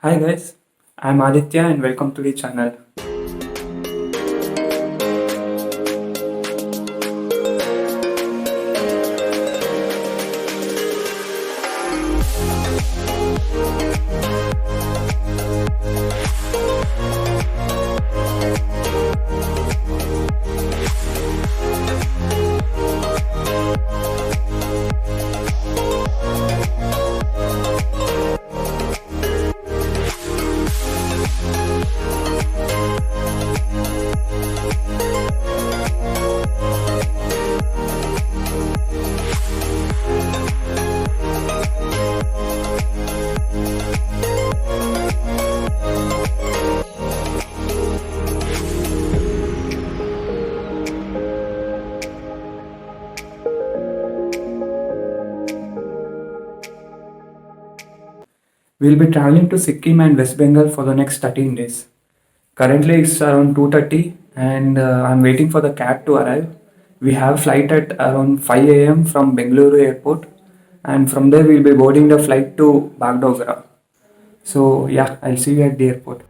Hi guys, I'm Aditya and welcome to the channel. We'll be traveling to Sikkim and West Bengal for the next 13 days. Currently it's around 2:30 and I'm waiting for the cab to arrive. We have flight at around 5 a.m. from Bengaluru airport and from there we'll be boarding the flight to Bagdogra. So yeah, I'll see you at the airport.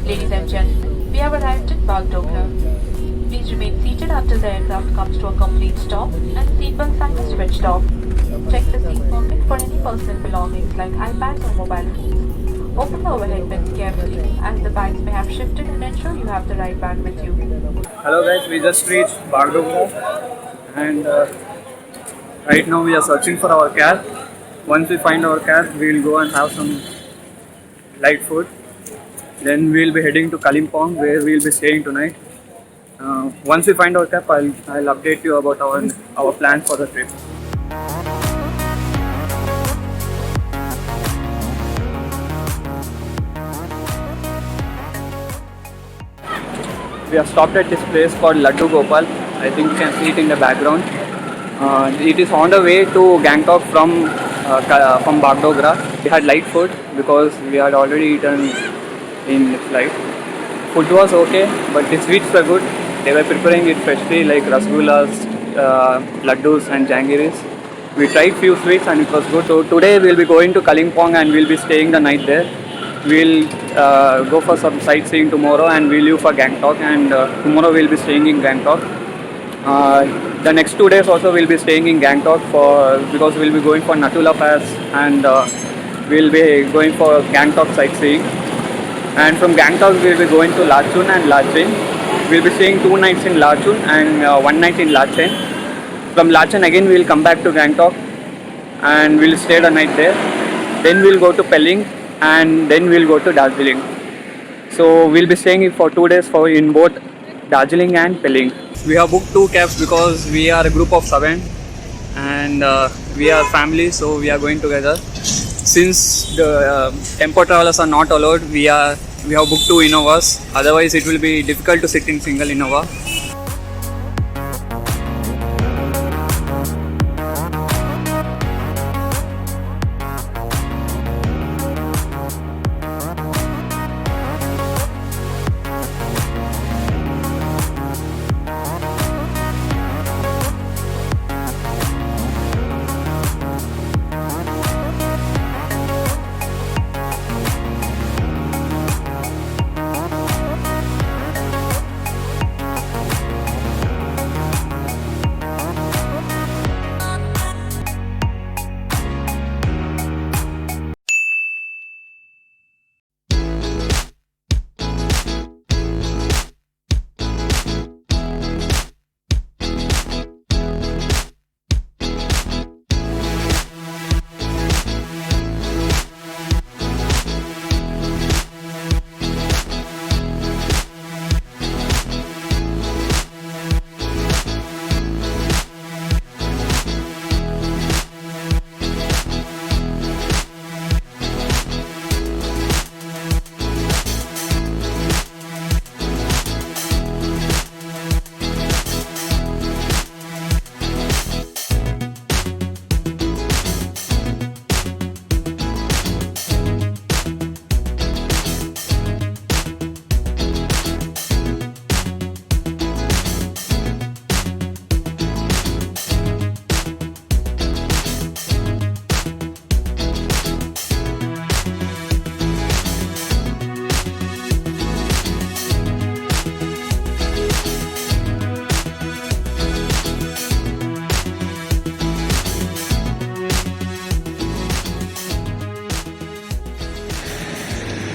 Ladies and gentlemen, we have arrived at Bagdogra. Please remain seated until the aircraft comes to a complete stop and the seatbelt sign is switched off. Check the seat pocket for any personal belongings like iPads or mobile phones. Open the overhead bins carefully as the bags may have shifted and ensure you have the right bag with you. Hello guys, we just reached Bagdogra and right now we are searching for our cab. Once we find our cab, we will go and have some light food. Then we'll be heading to Kalimpong where we'll be staying tonight. Once we find our cab, I'll update you about our plan for the trip. We have stopped at this place called Laddu Gopal. I think you can see it in the background. It is on the way to Gangtok from Bagdogra. We had light food because we had already eaten in the flight. Food was okay, but the sweets were good. They were preparing it freshly like rasgullas, laddus and jangiris. We tried few sweets and it was good. So today we'll be going to Kalimpong and we'll be staying the night there. We'll go for some sightseeing tomorrow and we'll leave for Gangtok and tomorrow we'll be staying in Gangtok. The next 2 days also we'll be staying in Gangtok because we'll be going for Natula Pass and we'll be going for Gangtok sightseeing. And from Gangtok we'll be going to Lachun and Lachen. We'll be staying 2 nights in Lachun and 1 night in Lachen. From Lachen again we'll come back to Gangtok and we'll stay the night there. Then we'll go to Pelling and then we'll go to Darjeeling. So we'll be staying for 2 days in both Darjeeling and Pelling. We have booked 2 cabs because we are a group of 7 and we are family, so we are going together. Since the tempo travelers are not allowed, we have booked 2 Innovas. Otherwise, it will be difficult to sit in single Innova.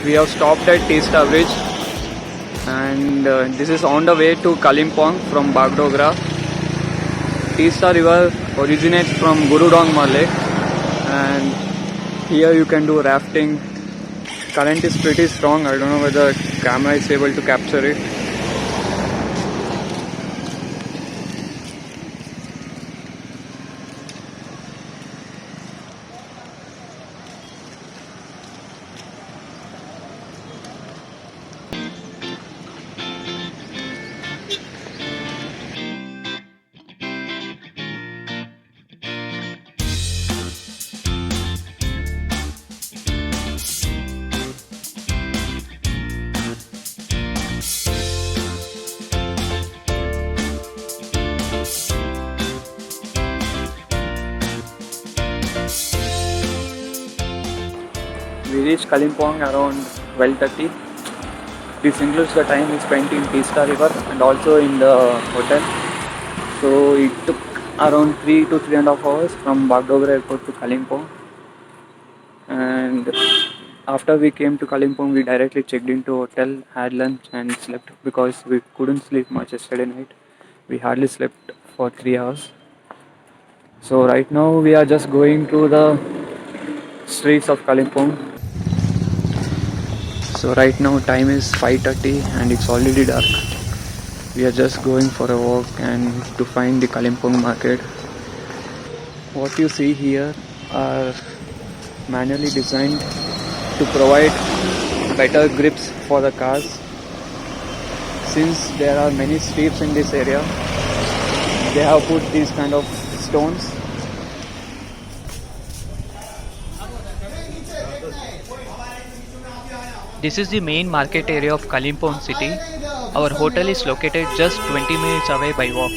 we have stopped at Teesta Bridge, and this is on the way to Kalimpong from Bagdogra. Teesta river originates from Gurudong Lake, and here you can do rafting. Current is pretty strong. I don't know whether camera is able to capture it. We reached Kalimpong around 12:30. This includes the time we spent in Teesta River and also in the hotel. So it took around 3 to 3.5 hours from Bagdogra airport to Kalimpong. And after we came to Kalimpong, we directly checked into hotel, had lunch and slept because we couldn't sleep much yesterday night. We hardly slept for 3 hours. So right now we are just going to the streets of Kalimpong. So right now time is 5:30 and it's already dark. We are just going for a walk and to find the Kalimpong market. What you see here are manually designed to provide better grips for the cars. Since there are many steeps in this area, they have put these kind of stones. This is the main market area of Kalimpong city. Our hotel is located just 20 minutes away by walk.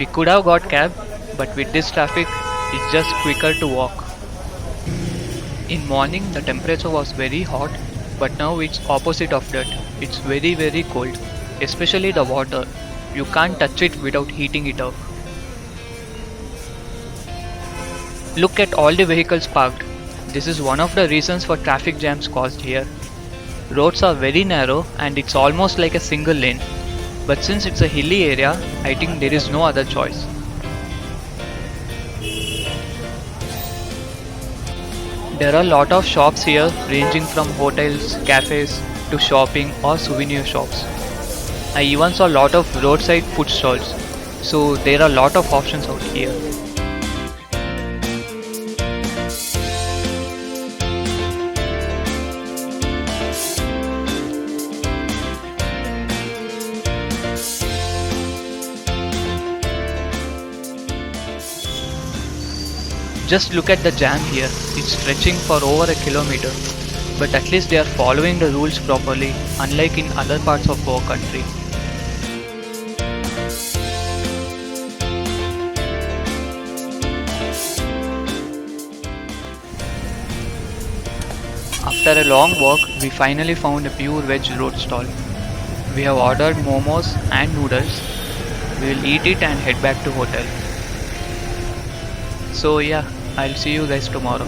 We could have got cab, but with this traffic, it's just quicker to walk. In morning, the temperature was very hot, but now it's opposite of that. It's very cold, especially the water. You can't touch it without heating it up. Look at all the vehicles parked. This is one of the reasons for traffic jams caused here. Roads are very narrow and it's almost like a single lane. But since it's a hilly area, I think there is no other choice. There are a lot of shops here ranging from hotels, cafes to shopping or souvenir shops. I even saw a lot of roadside food stalls. So there are a lot of options out here. Just look at the jam here, it's stretching for over a kilometer. But at least they are following the rules properly, unlike in other parts of our country. After a long walk, we finally found a pure veg road stall. We have ordered momos and noodles. We will eat it and head back to hotel. So yeah, I'll see you guys tomorrow.